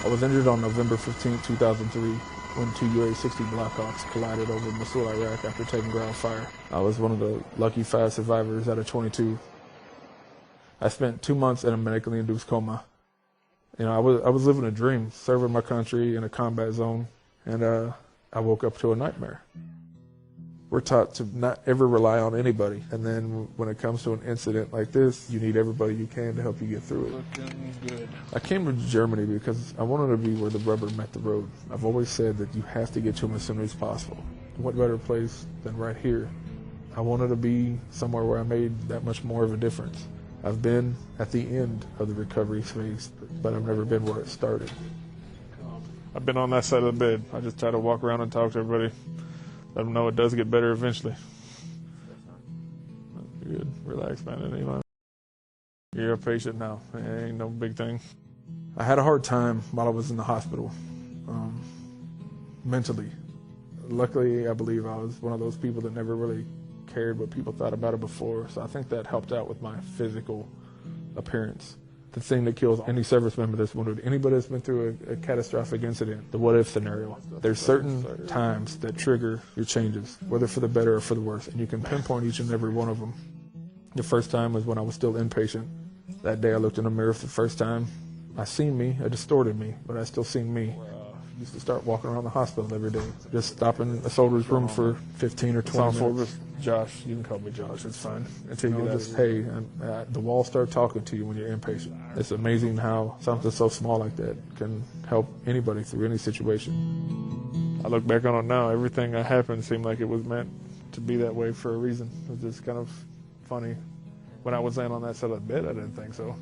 I was injured on November 15, 2003, when two UA-60 Blackhawks collided over Mosul, Iraq after taking ground fire. I was one of the lucky 5 survivors out of 22. I spent 2 months in a medically induced coma. You know, I was living a dream, serving my country in a combat zone, and I woke up to a nightmare. We're taught to not ever rely on anybody, and then when it comes to an incident like this, you need everybody you can to help you get through it. Looking good. I came to Germany because I wanted to be where the rubber met the road. I've always said that you have to get to them as soon as possible. What better place than right here? I wanted to be somewhere where I made that much more of a difference. I've been at the end of the recovery phase, but I've never been where it started. I've been on that side of the bed. I just try to walk around and talk to everybody. Let them know it does get better eventually. Good. Relax, man. You're a patient now. It ain't no big thing. I had a hard time while I was in the hospital, mentally. Luckily, I believe I was one of those people that never really cared what people thought about it before, so I think that helped out with my physical appearance. The thing that kills any service member that's wounded, anybody that's been through a catastrophic incident, the what-if scenario. There's certain times that trigger your changes, whether for the better or for the worse, and you can pinpoint each and every one of them. The first time was when I was still inpatient. That day I looked in the mirror for the first time. I seen me, it distorted me, but I still seen me. I used to start walking around the hospital every day, just stopping a soldier's room for 15 or 20 minutes. Josh, you can call me Josh, it's fine. Until You know, just, hey, the walls start talking to you when you're inpatient. It's amazing how something so small like that can help anybody through any situation. I look back on it now, everything that happened seemed like it was meant to be that way for a reason. It was just kind of funny. When I was laying on that side of the bed, I didn't think so.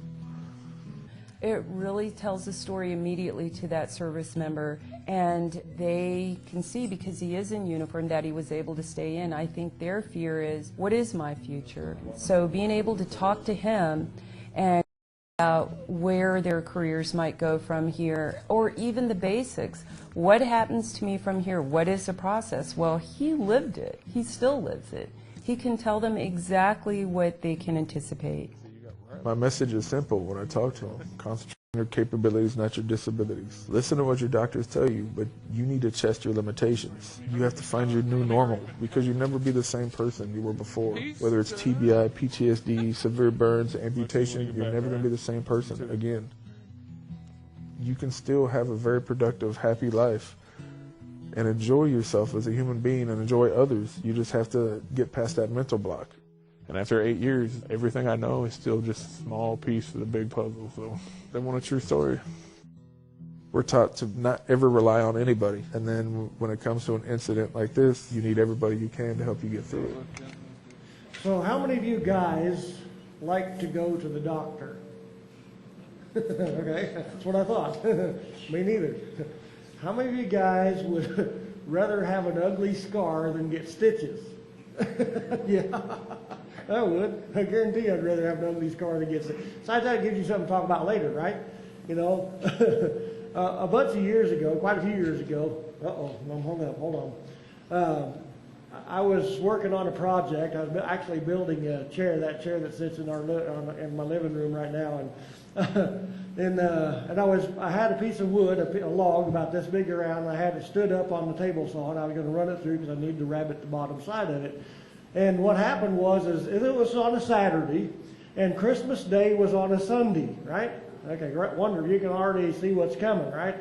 It really tells the story immediately to that service member, and they can see, because he is in uniform, that he was able to stay in. I think their fear is, what is my future? So being able to talk to him and about where their careers might go from here, or even the basics. What happens to me from here? What is the process? Well, he lived it. He still lives it. He can tell them exactly what they can anticipate. My message is simple when I talk to them. Concentrate on your capabilities, not your disabilities. Listen to what your doctors tell you, but you need to test your limitations. You have to find your new normal, because you'll never be the same person you were before. Whether it's TBI, PTSD, severe burns, amputation, you're never going to be the same person again. You can still have a very productive, happy life and enjoy yourself as a human being and enjoy others. You just have to get past that mental block. And after 8 years, everything I know is still just a small piece of the big puzzle. So they want a true story. We're taught to not ever rely on anybody. And then when it comes to an incident like this, you need everybody you can to help you get through it. So how many of you guys like to go to the doctor? Okay, that's what I thought. Me neither. How many of you guys would rather have an ugly scar than get stitches? Yeah, I would. I guarantee you I'd rather have an ugly scar than get stitches. Besides, that gives you something to talk about later, right? You know, a bunch of years ago, quite a few years ago, hold on. I was working on a project. I was actually building a chair, that chair that sits in my living room right now, and I had a piece of wood, a log about this big around, and I had it stood up on the table saw, and I was going to run it through because I needed to rabbet the bottom side of it. And what happened was it was on a Saturday, and Christmas Day was on a Sunday, right? Okay, wonder, you can already see what's coming, right?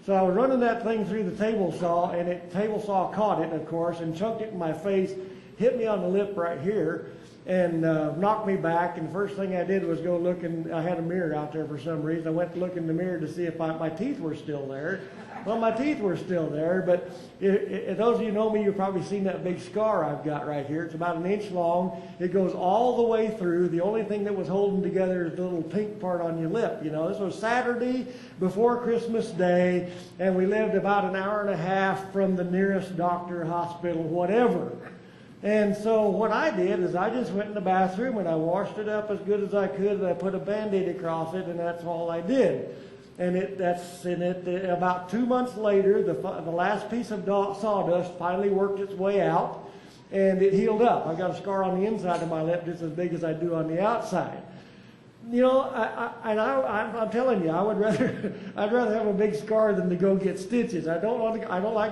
So I was running that thing through the table saw, and the table saw caught it, of course, and chunked it in my face, hit me on the lip right here, and knocked me back. And the first thing I did was go look, and I had a mirror out there for some reason. I went to look in the mirror to see if my teeth were still there. Well, my teeth were still there, but those of you who know me, you've probably seen that big scar I've got right here. It's about 1 inch long. It goes all the way through. The only thing that was holding together is the little pink part on your lip. You know, this was Saturday before Christmas Day, and we lived about an hour and a half from the nearest doctor, hospital, whatever. And so what I did is I just went in the bathroom and I washed it up as good as I could, and I put a Band-Aid across it, and that's all I did. And about 2 months later, the last piece of sawdust finally worked its way out, and it healed up. I got a scar on the inside of my lip just as big as I do on the outside. You know, I'm telling you, I'd rather have a big scar than to go get stitches. I don't like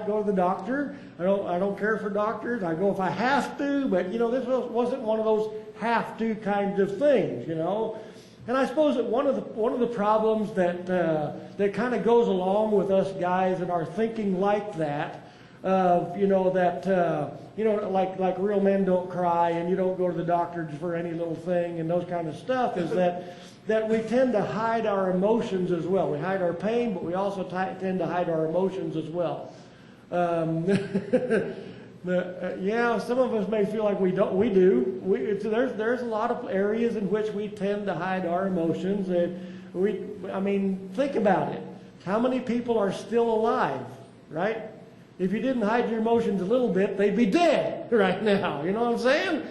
to go to the doctor. I don't care for doctors. I go if I have to, but you know, this wasn't one of those have to kinds of things, you know. And I suppose that one of the problems that kind of goes along with us guys that are thinking like that, you know, that like real men don't cry and you don't go to the doctor for any little thing and those kind of stuff, is that we tend to hide our emotions as well. We hide our pain, but we also tend to hide our emotions as well. Yeah, some of us may feel like we don't. We do. There's a lot of areas in which we tend to hide our emotions. And I mean, think about it. How many people are still alive, right? If you didn't hide your emotions a little bit, they'd be dead right now. You know what I'm saying?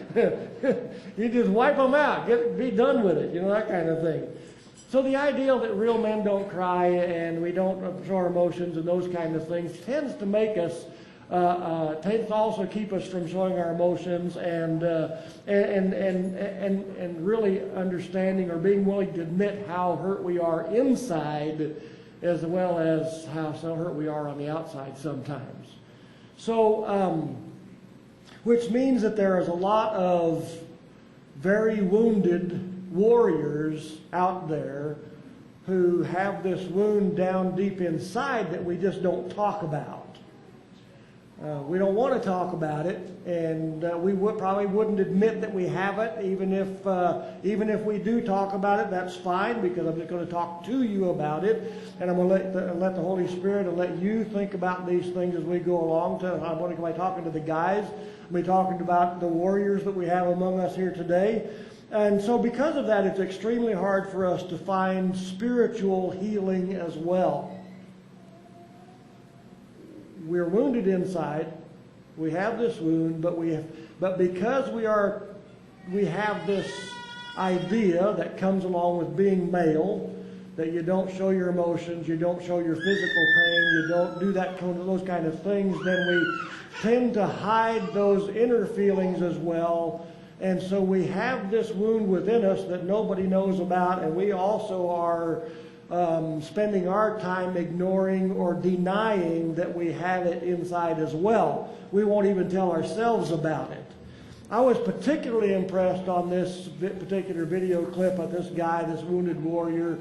You just wipe them out, be done with it. You know, that kind of thing. So the ideal that real men don't cry and we don't show our emotions and those kind of things tends to make us. Tends to also keep us from showing our emotions and really understanding or being willing to admit how hurt we are inside, as well as how hurt we are on the outside sometimes. So, which means that there is a lot of very wounded warriors out there who have this wound down deep inside that we just don't talk about. We don't want to talk about it, and we probably wouldn't admit that we have it, even if we do talk about it. That's fine, because I'm just going to talk to you about it, and I'm going to let the Holy Spirit and let you think about these things as we go along. I'm going to be talking to the guys. I'll be talking about the warriors that we have among us here today. And so because of that, it's extremely hard for us to find spiritual healing as well. We're wounded inside. We have this wound, but because we have this idea that comes along with being male, that you don't show your emotions, you don't show your physical pain, you don't do those kind of things, then we tend to hide those inner feelings as well. And so we have this wound within us that nobody knows about, and we also are spending our time ignoring or denying that we have it inside as well. We won't even tell ourselves about it. I was particularly impressed on this particular video clip of this guy, this wounded warrior,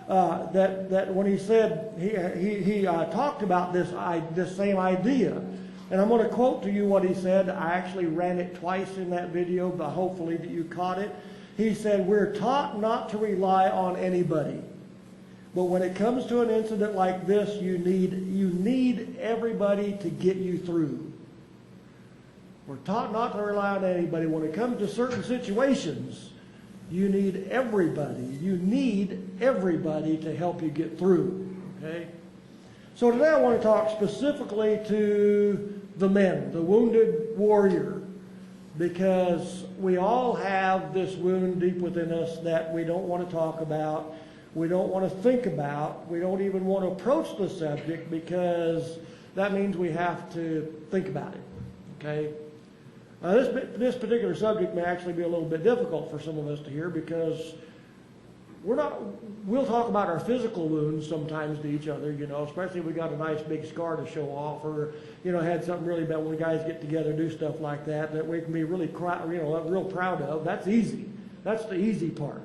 that when he said, he talked about this same idea. And I'm going to quote to you what he said. I actually ran it twice in that video, but hopefully that you caught it. He said, "We're taught not to rely on anybody. But when it comes to an incident like this, you need everybody to get you through. We're taught not to rely on anybody. When it comes to certain situations, you need everybody. You need everybody to help you get through." Okay? So today I want to talk specifically to the men, the wounded warrior, because we all have this wound deep within us that we don't want to talk about. We don't want to think about. We don't even want to approach the subject, because that means we have to think about it. Okay? This particular subject may actually be a little bit difficult for some of us to hear, because we'll talk about our physical wounds sometimes to each other, you know, especially if we got a nice big scar to show off, or, you know, had something really bad. When guys get together and do stuff like that we can be really, real proud of. That's easy. That's the easy part.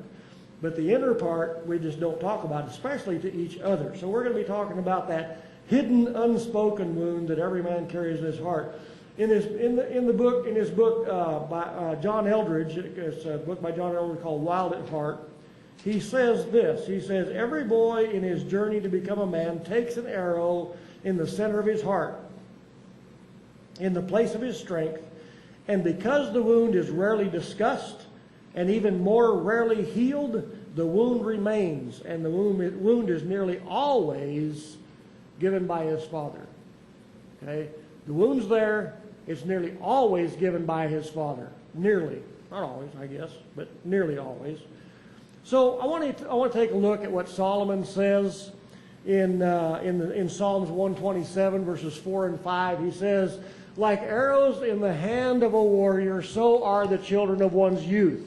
But the inner part, we just don't talk about, especially to each other. So we're going to be talking about that hidden, unspoken wound that every man carries in his heart. In his book by John Eldridge, it's a book by John Eldridge called Wild at Heart, he says this. He says, "Every boy in his journey to become a man takes an arrow in the center of his heart, in the place of his strength, and because the wound is rarely discussed, and even more rarely healed, the wound remains, and the wound is nearly always given by his father." Okay? The wound's there. It's nearly always given by his father. Nearly. Not always, I guess, but nearly always. So I want to take a look at what Solomon says in Psalms 127, verses 4 and 5. He says, "Like arrows in the hand of a warrior, so are the children of one's youth.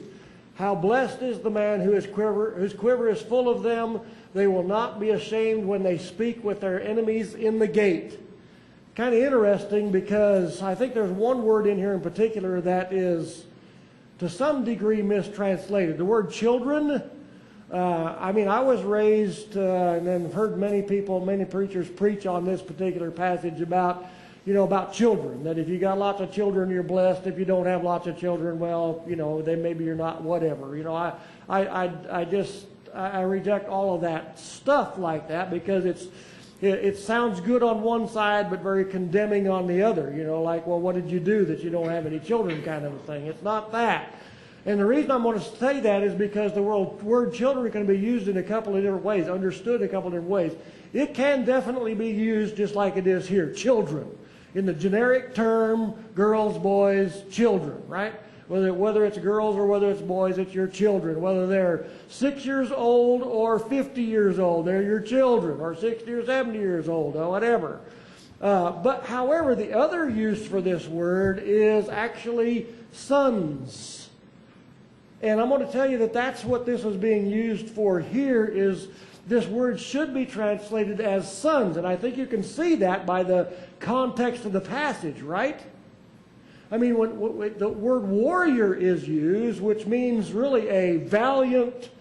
How blessed is the man whose quiver is full of them. They will not be ashamed when they speak with their enemies in the gate. Kind of interesting, because I think there's one word in here in particular that is to some degree mistranslated. The word children. I mean, I was raised and then heard many preachers preach on this particular passage about, about children. That if you got lots of children, you're blessed. If you don't have lots of children, well, then maybe you're not, whatever. I reject all of that stuff like that, because it sounds good on one side but very condemning on the other. Like, well, what did you do that you don't have any children kind of a thing. It's not that. And the reason I'm going to say that is because the word children can be used in a couple of different ways, understood in a couple of different ways. It can definitely be used just like it is here, children. In the generic term, girls, boys, children, right? Whether it's girls or whether it's boys, it's your children. Whether they're 6 years old or 50 years old, they're your children, or 60 or 70 years old, or whatever. But however, the other use for this word is actually sons. And I'm going to tell you that that's what this is being used for here, is this word should be translated as sons. And I think you can see that by the context of the passage, right? I mean, when the word warrior is used, which means really a valiant,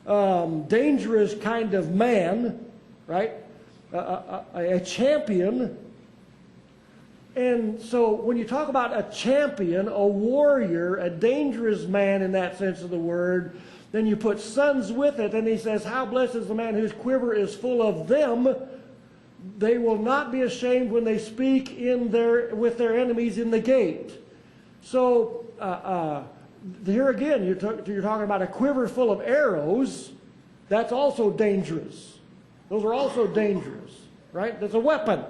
dangerous kind of man, right? A champion. And so when you talk about a champion, a warrior, a dangerous man in that sense of the word, then you put sons with it, and he says, how blessed is the man whose quiver is full of them. They will not be ashamed when they speak with their enemies in the gate. So here again, you're talking about a quiver full of arrows. That's also dangerous. Those are also dangerous, right? That's a weapon.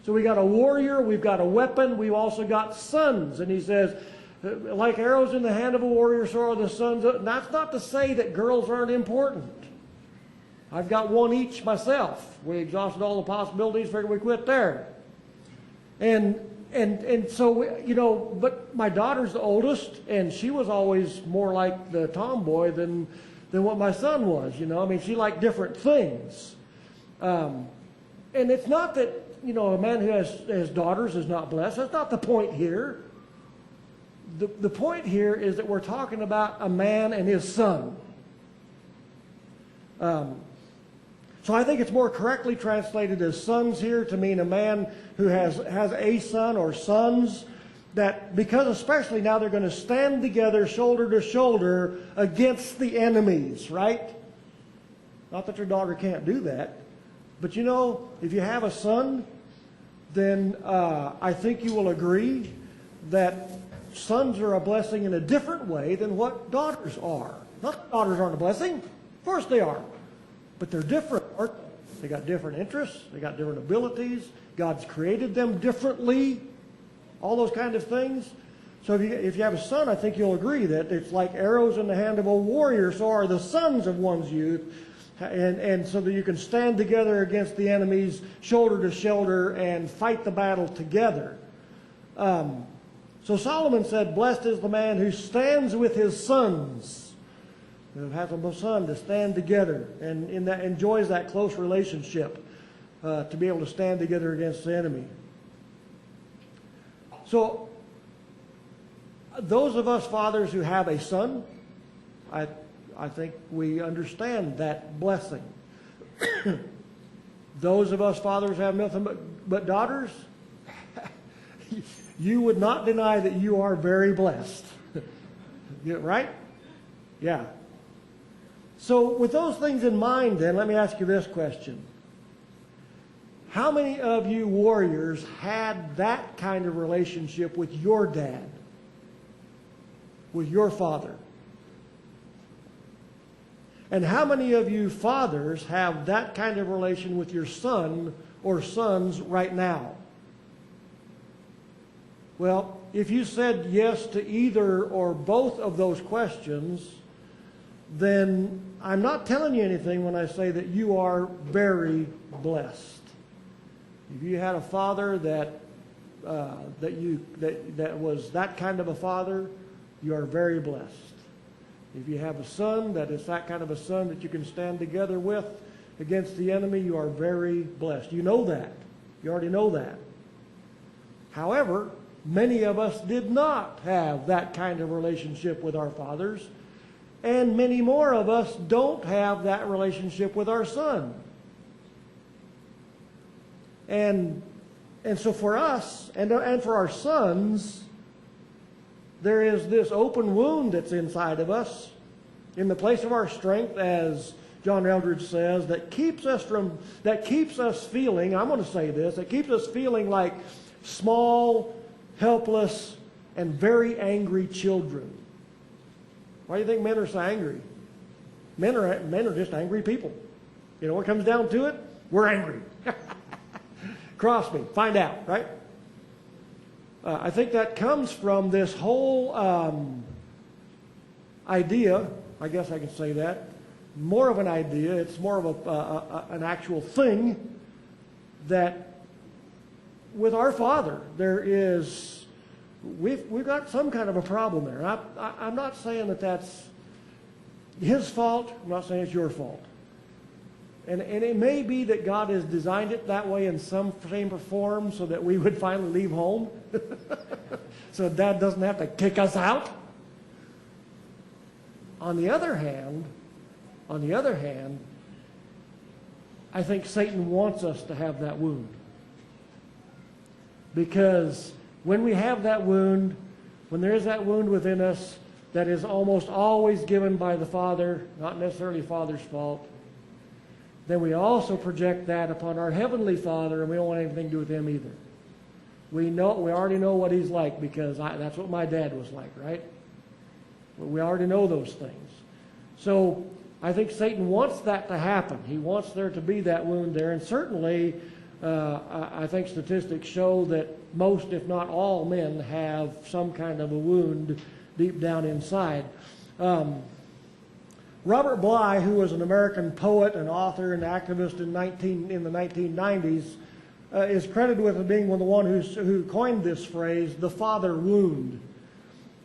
So we got a warrior, we've got a weapon, we've also got sons. And he says, like arrows in the hand of a warrior, so are the sons. That's not to say that girls aren't important. I've got one each myself. We exhausted all the possibilities, figured we quit there. And so, but my daughter's the oldest, and she was always more like the tomboy than what my son was, I mean, she liked different things. And it's not that, a man who has daughters is not blessed. That's not the point here. The point here is that we're talking about a man and his son. So I think it's more correctly translated as sons here to mean a man who has a son or sons, that because especially now they're going to stand together shoulder to shoulder against the enemies, right? Not that your daughter can't do that. But if you have a son, then I think you will agree that sons are a blessing in a different way than what daughters are. Not that daughters aren't a blessing. Of course they are. But they're different, aren't they? They got different interests. They got different abilities. God's created them differently. All those kind of things. So if you have a son, I think you'll agree that it's like arrows in the hand of a warrior, so are the sons of one's youth. And so that you can stand together against the enemies, shoulder to shoulder, and fight the battle together. So Solomon said, blessed is the man who stands with his sons, who has a son to stand together, and enjoys that close relationship to be able to stand together against the enemy. So those of us fathers who have a son, I think we understand that blessing. Those of us fathers who have nothing but daughters, you would not deny that you are very blessed. Right? Yeah. So with those things in mind then, let me ask you this question. How many of you warriors had that kind of relationship with your dad? With your father? And how many of you fathers have that kind of relation with your son or sons right now? Well, if you said yes to either or both of those questions, then I'm not telling you anything when I say that you are very blessed. If you had a father that was that kind of a father, you are very blessed. If you have a son that is that kind of a son that you can stand together with against the enemy, you are very blessed. You know that. You already know that. However, many of us did not have that kind of relationship with our fathers, and many more of us don't have that relationship with our son. And so for us and for our sons, there is this open wound that's inside of us in the place of our strength, as John Eldridge says, that keeps us feeling, I'm going to say this, that keeps us feeling like small, helpless, and very angry children. Why do you think men are so angry? Men are just angry people. You know, when it comes down to it, we're angry. Cross me, find out, right? I think that comes from this whole idea, I guess I can say that, more of an idea, it's more of an actual thing, that with our Father, we've got some kind of a problem there. I'm not saying that that's His fault. I'm not saying it's your fault. And it may be that God has designed it that way in some shape or form so that we would finally leave home. So Dad doesn't have to kick us out. On the other hand, I think Satan wants us to have that wound. Because when we have that wound, when there is that wound within us that is almost always given by the Father, not necessarily Father's fault, then we also project that upon our Heavenly Father, and we don't want anything to do with Him either. We already know what He's like, because that's what my dad was like, right? We already know those things. So I think Satan wants that to happen. He wants there to be that wound there, and certainly I think statistics show that most, if not all, men have some kind of a wound deep down inside. Robert Bly, who was an American poet and author and activist in the 1990s, is credited with being the one who coined this phrase, the father wound.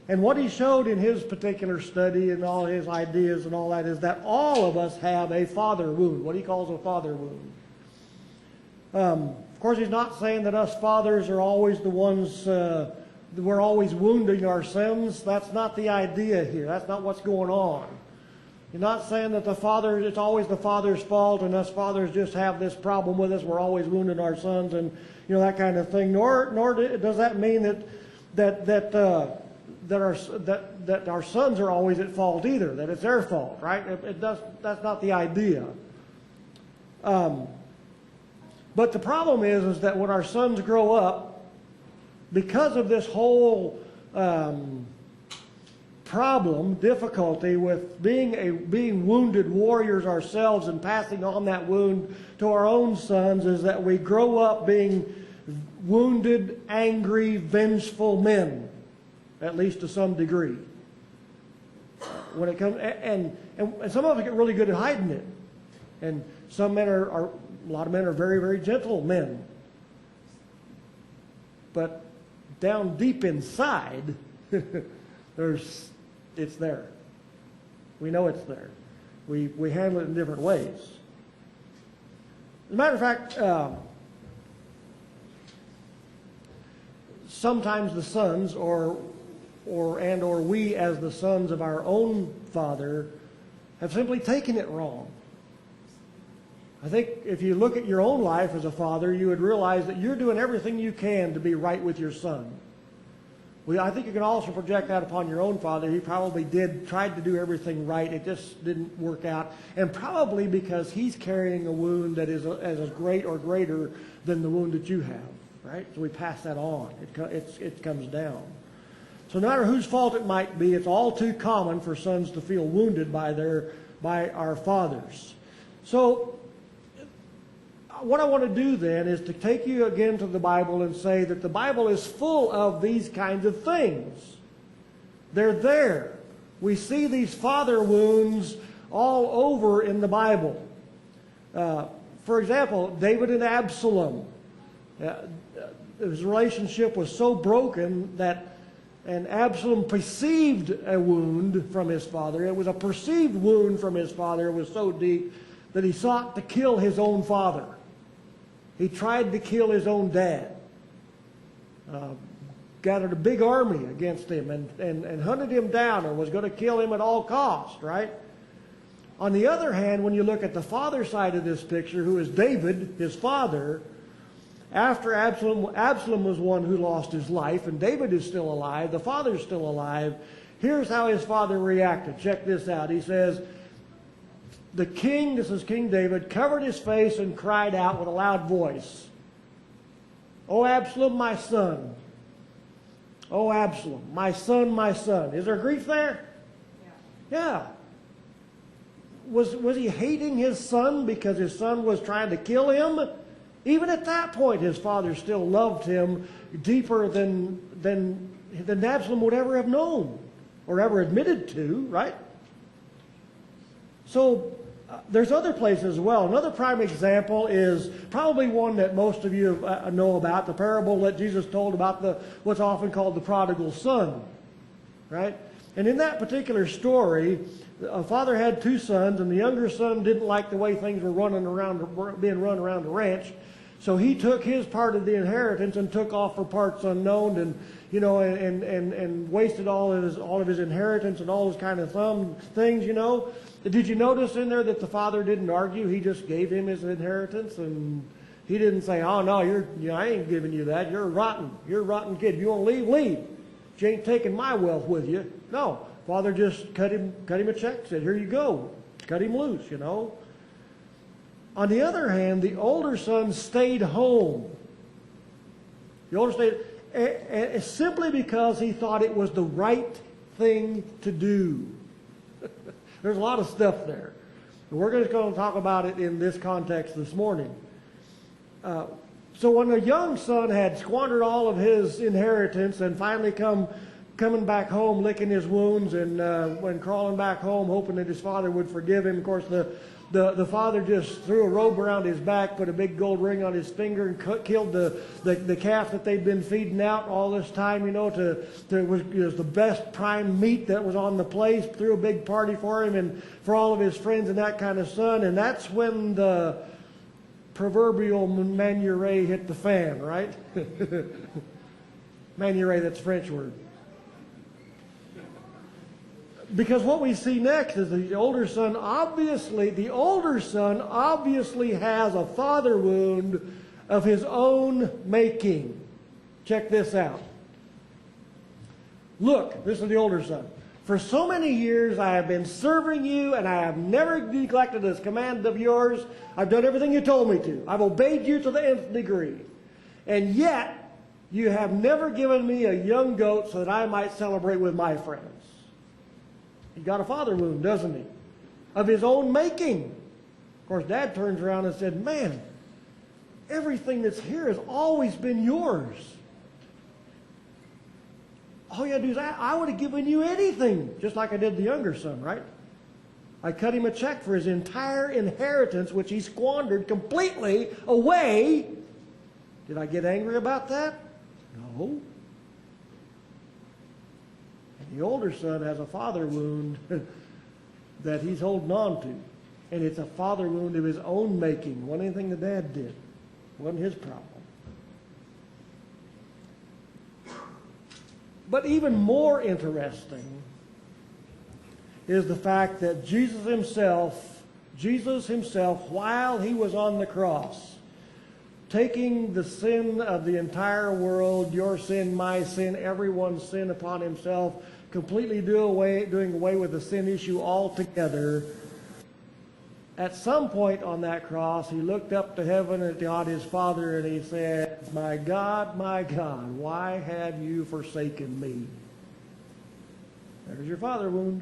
And what he showed in his particular study and all his ideas and all that is that all of us have a father wound, what he calls a father wound. Of course, he's not saying that us fathers are always the ones, we're always wounding our sons. That's not the idea here. That's not what's going on. You're not saying that it's always the father's fault and us fathers just have this problem with us. We're always wounding our sons and, you know, that kind of thing. Nor does that mean that our sons are always at fault either, that it's their fault, right? That's not the idea. But the problem is that when our sons grow up, because of this whole difficulty with being wounded warriors ourselves and passing on that wound to our own sons, is that we grow up being wounded, angry, vengeful men, at least to some degree. When it comes, and some of us get really good at hiding it, and some men a lot of men are very, very gentle men, but down deep inside, it's there. We know it's there. We handle it in different ways. As a matter of fact, sometimes the sons, or we as the sons of our own father, have simply taken it wrong. I think if you look at your own life as a father, you would realize that you're doing everything you can to be right with your son. I think you can also project that upon your own father. He probably tried to do everything right. It just didn't work out. And probably because he's carrying a wound that is as great or greater than the wound that you have, right? So we pass that on. It comes down. So no matter whose fault it might be, it's all too common for sons to feel wounded by our fathers. So what I want to do then is to take you again to the Bible and say that the Bible is full of these kinds of things. They're there. We see these father wounds all over in the Bible. For example, David and Absalom. His relationship was so broken that And Absalom perceived a wound from his father. It was a perceived wound from his father. It was so deep that he sought to kill his own father. He tried to kill his own dad. Gathered a big army against him and hunted him down and was going to kill him at all costs, right? On the other hand, when you look at the father side of this picture, who is David, his father, after Absalom was one who lost his life, and David is still alive, the father's still alive, here's how his father reacted. Check this out. He says, the king, this is King David, covered his face and cried out with a loud voice, "O Absalom, my son! O Absalom, my son, my son." Is there grief there? Yeah. Was he hating his son because his son was trying to kill him? Even at that point, his father still loved him deeper than Absalom would ever have known or ever admitted to, right? So there's other places as well. Another prime example is probably one that most of you know about, the parable that Jesus told about what's often called the prodigal son, right? And in that particular story, a father had two sons, and the younger son didn't like the way things were being run around the ranch. So he took his part of the inheritance and took off for parts unknown, and wasted all of his inheritance and all those kind of things. Did you notice in there that the father didn't argue? He just gave him his inheritance, and he didn't say, "Oh no, I ain't giving you that. You're a rotten kid. You want to leave, leave. But you ain't taking my wealth with you." No, father just cut him a check. Said, "Here you go." Cut him loose. On the other hand, the older son stayed home. The older stayed, simply because he thought it was the right thing to do. There's a lot of stuff there. And we're just going to talk about it in this context this morning. So when the young son had squandered all of his inheritance and finally coming back home, licking his wounds, and when crawling back home, hoping that his father would forgive him, of course, the father just threw a robe around his back, put a big gold ring on his finger, and killed the calf that they'd been feeding out all this time, it was the best prime meat that was on the place, threw a big party for him and for all of his friends and that kind of son. And that's when the proverbial manuret hit the fan, right? Manuret, that's a French word. Because what we see next is the older son obviously has a father wound of his own making. Check this out. "Look," this is the older son, "for so many years I have been serving you, and I have never neglected this command of yours. I've done everything you told me to. I've obeyed you to the nth degree. And yet you have never given me a young goat so that I might celebrate with my friends." He got a father wound, doesn't he? Of his own making. Of course, Dad turns around and said, "Man, everything that's here has always been yours. All you got to do is, I would have given you anything," just like I did the younger son, right? I cut him a check for his entire inheritance, which he squandered completely away. Did I get angry about that? No. The older son has a father wound that he's holding on to. And it's a father wound of his own making. It wasn't anything the dad did. It wasn't his problem. But even more interesting is the fact that Jesus himself, while he was on the cross, taking the sin of the entire world, your sin, my sin, everyone's sin upon himself, completely doing away with the sin issue altogether. At some point on that cross, he looked up to heaven at God his Father, and he said, my God, why have you forsaken me?" There's your father wound.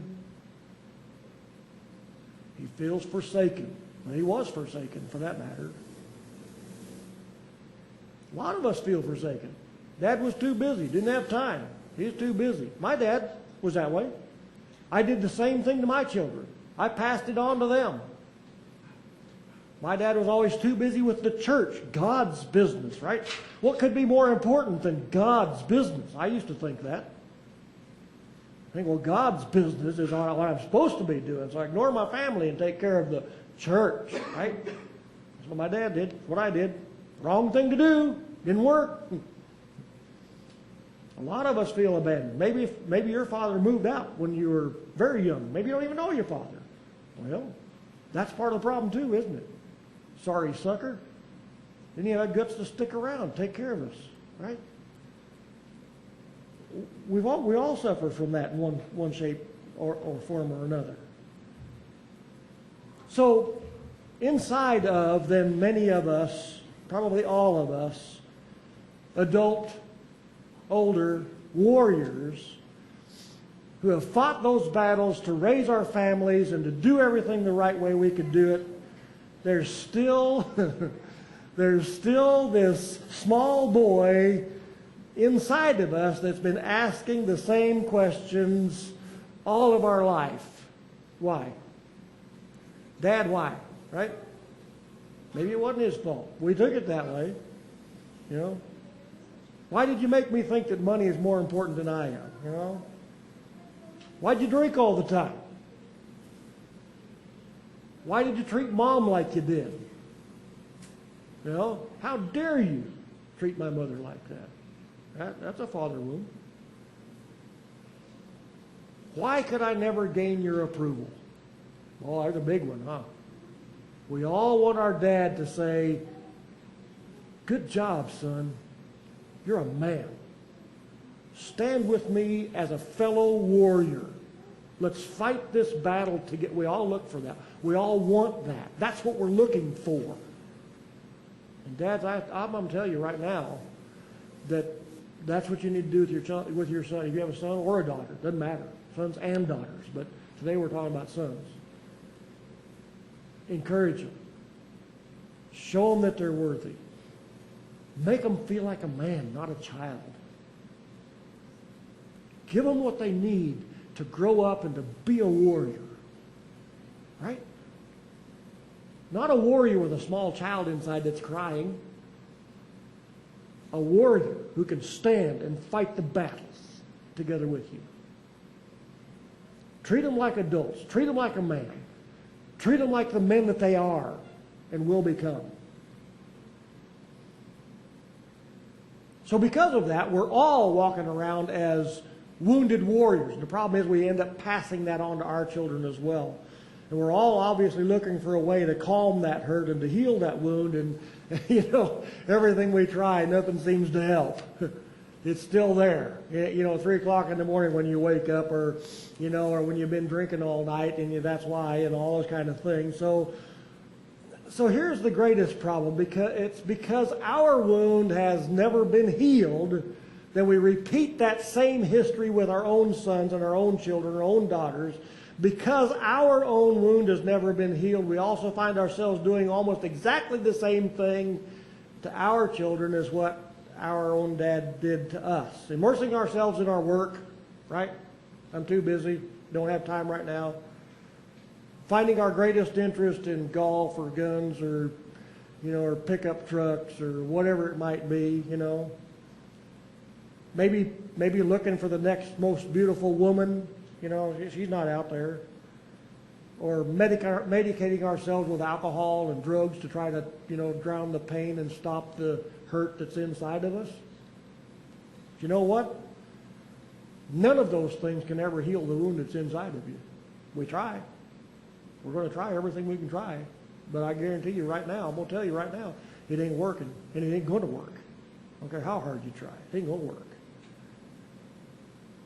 He feels forsaken. And he was forsaken, for that matter. A lot of us feel forsaken. Dad was too busy, didn't have time. He was too busy. My dad was that way. I did the same thing to my children. I passed it on to them. My dad was always too busy with the church, God's business, right? What could be more important than God's business? I used to think that. I think, well, God's business is what I'm supposed to be doing. So I ignore my family and take care of the church, right? That's what my dad did. That's what I did. Wrong thing to do. Didn't work. A lot of us feel abandoned. Maybe your father moved out when you were very young. Maybe you don't even know your father. Well, that's part of the problem too, isn't it? Sorry, sucker. Then you have guts to stick around, take care of us, right? We all suffer from that in one shape or form or another. So, inside of then many of us, probably all of us, adult, older warriors who have fought those battles to raise our families and to do everything the right way we could do it, there's still this small boy inside of us that's been asking the same questions all of our life. Why? Dad, why? Right? Maybe it wasn't his fault. We took it that way. You know? Why did you make me think that money is more important than I am? You know? Why'd you drink all the time? Why did you treat Mom like you did? You know? How dare you treat my mother like that? That's a father wound. Why could I never gain your approval? Well, there's a big one, huh? We all want our dad to say, good job, son. You're a man. Stand with me as a fellow warrior. Let's fight this battle together. We all look for that. We all want that. That's what we're looking for. And dads, I'm going to tell you right now that that's what you need to do with your son. If you have a son or a daughter, it doesn't matter. Sons and daughters. But today we're talking about sons. Encourage them. Show them that they're worthy. Make them feel like a man, not a child. Give them what they need to grow up and to be a warrior. Right? Not a warrior with a small child inside that's crying. A warrior who can stand and fight the battles together with you. Treat them like adults. Treat them like a man. Treat them like the men that they are and will become. So because of that, we're all walking around as wounded warriors. And the problem is we end up passing that on to our children as well. And we're all obviously looking for a way to calm that hurt and to heal that wound. And, you know, everything we try, nothing seems to help. It's still there. You know, 3 o'clock in the morning when you wake up, or, you know, or when you've been drinking all night and that's why, and all those kind of things. So here's the greatest problem. Because our wound has never been healed, then we repeat that same history with our own sons and our own children, our own daughters. Because our own wound has never been healed, we also find ourselves doing almost exactly the same thing to our children as what our own dad did to us. Immersing ourselves in our work, right? I'm too busy, don't have time right now. Finding our greatest interest in golf or guns or, you know, or pickup trucks or whatever it might be, you know. Maybe looking for the next most beautiful woman, you know, she's not out there. Or medicating ourselves with alcohol and drugs to try to, you know, drown the pain and stop the hurt that's inside of us. You know what? None of those things can ever heal the wound that's inside of you. We try. We're going to try everything we can try. But I guarantee you right now, I'm going to tell you right now, it ain't working. And it ain't going to work. I don't care how hard you try. It ain't going to work.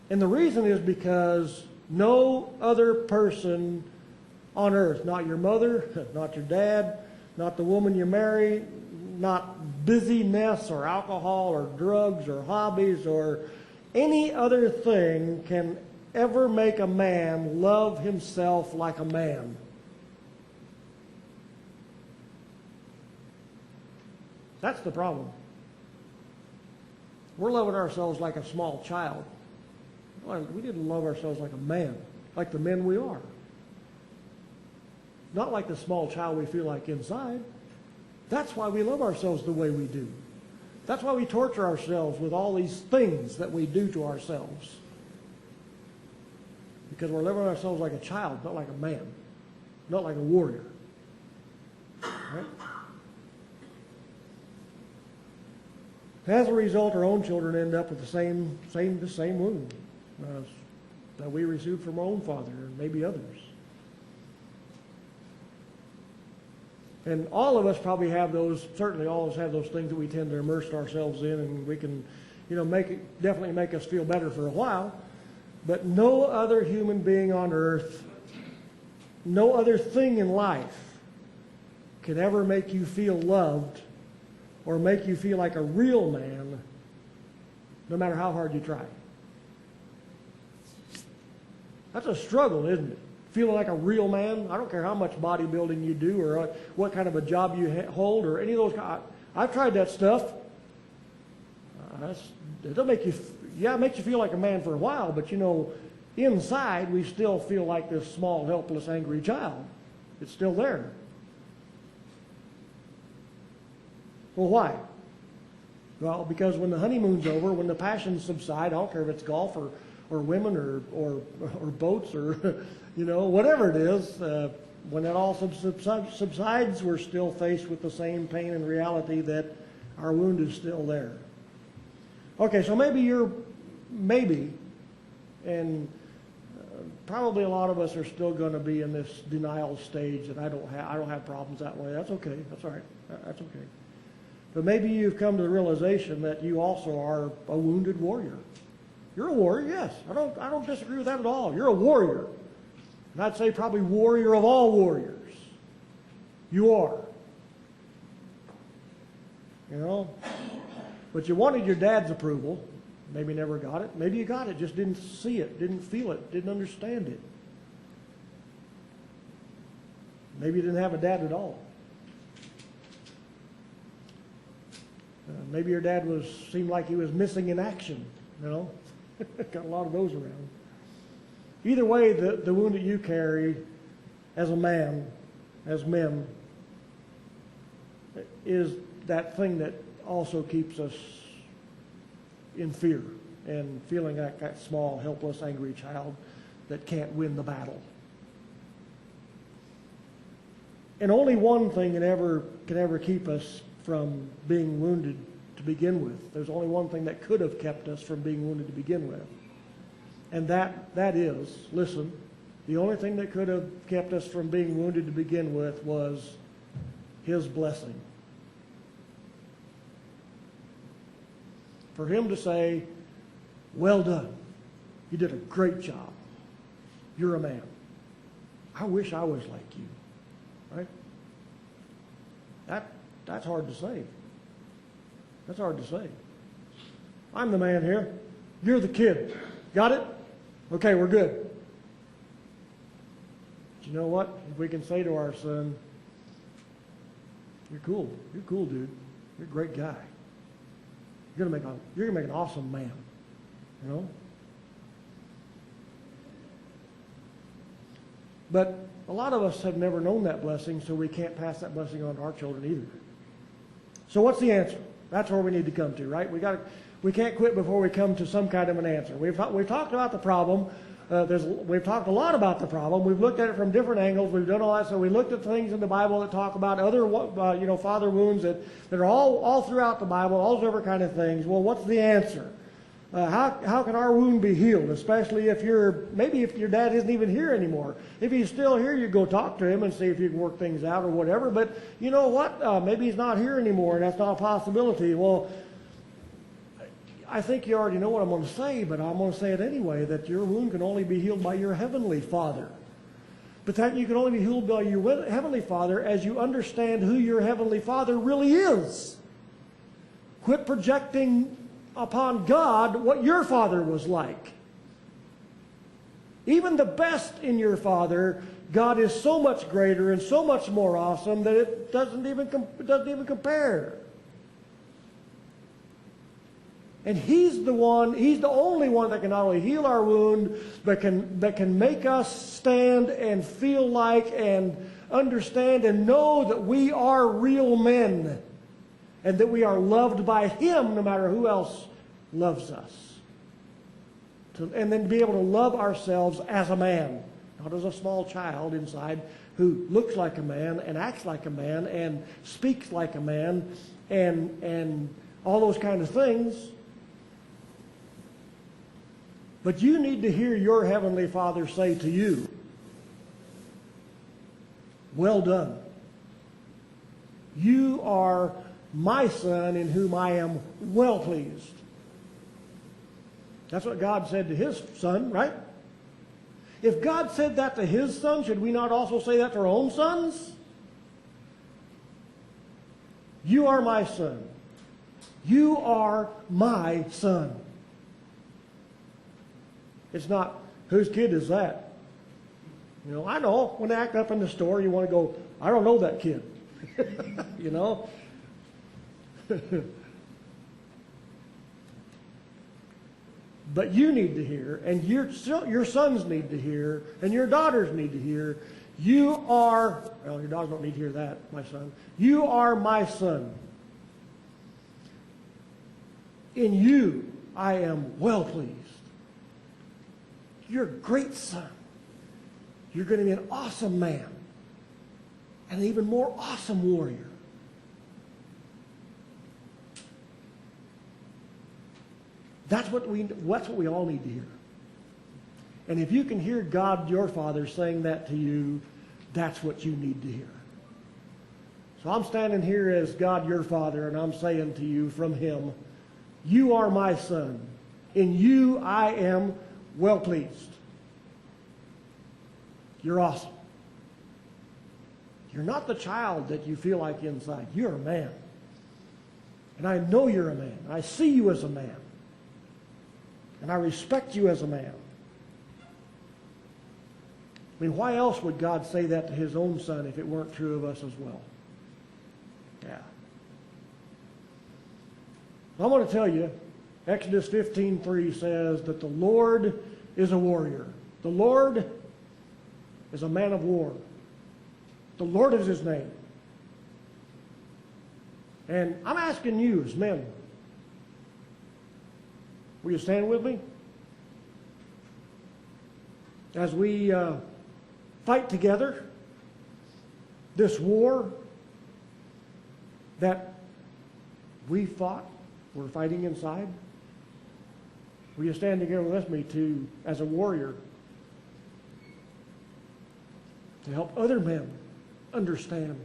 And the reason is because no other person on earth, not your mother, not your dad, not the woman you marry, not busyness or alcohol or drugs or hobbies or any other thing can ever make a man love himself like a man. That's the problem. We're loving ourselves like a small child. We didn't love ourselves like a man, like the men we are. Not like the small child we feel like inside. That's why we love ourselves the way we do. That's why we torture ourselves with all these things that we do to ourselves. because we're living ourselves like a child, not like a man, not like a warrior. Right? As a result, our own children end up with the same wound that we received from our own father and maybe others. And all of us probably have those, certainly all of us have those things that we tend to immerse ourselves in, and we can, definitely make us feel better for a while. But no other human being on earth, no other thing in life can ever make you feel loved or make you feel like a real man, no matter how hard you try. That's a struggle, isn't it? Feeling like a real man. I don't care how much bodybuilding you do or what kind of a job you hold or any of those. I've tried that stuff. It'll make you, it makes you feel like a man for a while, but inside we still feel like this small, helpless, angry child. It's still there. Well, why? Well, because when the honeymoon's over, when the passions subside, I don't care if it's golf or women or boats or whatever it is, when it all subsides, we're still faced with the same pain and reality that our wound is still there. Okay, so maybe, and probably a lot of us are still going to be in this denial stage that I don't have problems that way. That's okay. That's all right. That's okay. But maybe you've come to the realization that you also are a wounded warrior. You're a warrior, yes. I don't disagree with that at all. You're a warrior. And I'd say probably warrior of all warriors. You are. But you wanted your dad's approval. Maybe never got it. Maybe you got it, just didn't see it, didn't feel it, didn't understand it. Maybe you didn't have a dad at all. Maybe your dad seemed like he was missing in action, Got a lot of those around. Either way, the wound that you carry as a man, as men, is that thing that also keeps us in fear and feeling like that small, helpless, angry child that can't win the battle. And only one thing can ever keep us from being wounded to begin with. There's only one thing that could have kept us from being wounded to begin with. And that is, listen, the only thing that could have kept us from being wounded to begin with was His blessing. For Him to say, well done, you did a great job. You're a man. I wish I was like you. Right? That's hard to say. That's hard to say. I'm the man here. You're the kid. Got it? Okay, we're good. But you know what? If we can say to our son, you're cool. You're cool, dude. You're a great guy. You're gonna make an awesome man. But a lot of us have never known that blessing, so we can't pass that blessing on to our children either. So what's the answer? That's where we need to come to, right? We can't quit before we come to some kind of an answer. We've talked about the problem. We've talked a lot about the problem. We've looked at it from different angles. We've done all that. So we looked at things in the Bible that talk about other, father wounds that are all throughout the Bible, all those different kind of things. Well, what's the answer? How can our wound be healed? Especially if your dad isn't even here anymore. If he's still here, you go talk to him and see if you can work things out or whatever. But you know what? Maybe he's not here anymore, and that's not a possibility. Well, I think you already know what I'm going to say, but I'm going to say it anyway, that your wound can only be healed by your Heavenly Father. But that you can only be healed by your Heavenly Father as you understand who your Heavenly Father really is. Quit projecting upon God what your father was like. Even the best in your father, God is so much greater and so much more awesome that it doesn't even compare. And He's the only one that can not only heal our wound, but can make us stand and feel like and understand and know that we are real men and that we are loved by Him no matter who else loves us. and then be able to love ourselves as a man, not as a small child inside who looks like a man and acts like a man and speaks like a man and all those kind of things. But you need to hear your Heavenly Father say to you, well done. You are my son in whom I am well pleased. That's what God said to his son, right? If God said that to his son, should we not also say that to our own sons? You are my son. You are my son. It's not, whose kid is that? You know, I know when they act up in the store, you want to go, I don't know that kid. You know? But you need to hear, and your sons need to hear, and your daughters need to hear, you are, well, your daughters don't need to hear that, my son. You are my son. In you I am well pleased. You're a great son. You're going to be an awesome man. And an even more awesome warrior. That's what we all need to hear. And if you can hear God, your Father, saying that to you, that's what you need to hear. So I'm standing here as God, your Father, and I'm saying to you from Him, you are my son. In you I am well pleased. You're awesome. You're not the child that you feel like inside. You're a man. And I know you're a man. I see you as a man. And I respect you as a man. I mean, why else would God say that to His own son if it weren't true of us as well? Yeah. I'm going to tell you, Exodus 15:3 says that the Lord is a warrior. The Lord is a man of war. The Lord is His name. And I'm asking you as men, will you stand with me? As we fight together this war that we fought, we're fighting inside. Will you stand together with me as a warrior to help other men understand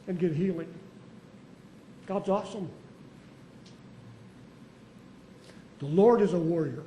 and get healing? God's awesome. The Lord is a warrior.